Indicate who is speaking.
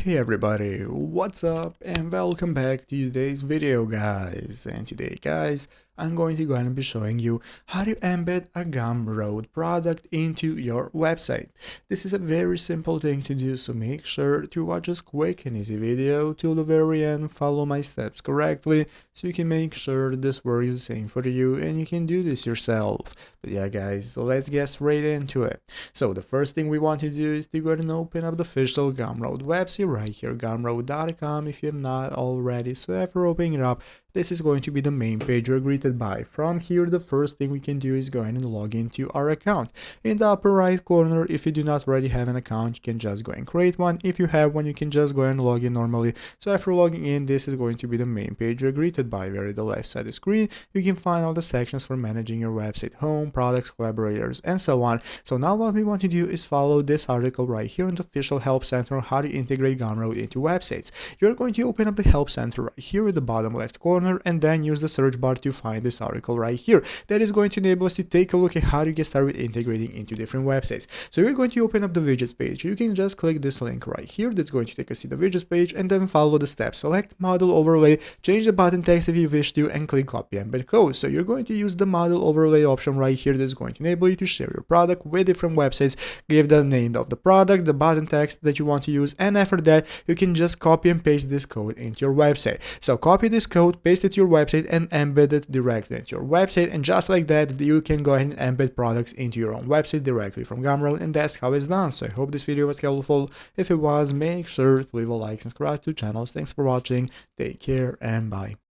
Speaker 1: Hey everybody, what's up and welcome back to today's video guys. And today guys, I'm going to go ahead and be showing you how to embed a Gumroad product into your website. This is a very simple thing to do, so make sure to watch this quick and easy video till the very end, follow my steps correctly so you can make sure this work is the same for you and you can do this yourself. But yeah guys, so let's get straight into it. So the first thing we want to do is to go ahead and open up the official Gumroad website right here, gumroad.com if you have not already. So after opening it up, this is going to be the main page you're greeted by. From here, the first thing we can do is go ahead and log into our account. In the upper right corner, if you do not already have an account, you can just go and create one. If you have one, you can just go and log in normally. So after logging in, this is going to be the main page you're greeted by. Where at the left side of the screen, you can find all the sections for managing your website: home, products, collaborators, and so on. So now what we want to do is follow this article right here in the official help center, how to integrate Gumroad into websites. You're going to open up the help center right here at the bottom left corner and then use the search bar to find this article right here. That is going to enable us to take a look at how to get started integrating into different websites. So we're going to open up the widgets page. You can just click this link right here. That's going to take us to the widgets page and then follow the steps. Select model overlay, change the button text if you wish to, and click copy embed code. So you're going to use the model overlay option right here. That's going to enable you to share your product with different websites, give the name of the product, the button text that you want to use, and after that you can just copy and paste this code into your website. So copy this code, paste it to your website, and embed it directly into your website, and just like that you can go ahead and embed products into your own website directly from Gumroad, and that's how it's done. So I hope this video was helpful. If it was, make sure to leave a like and subscribe to the channel. Thanks for watching, take care, and bye.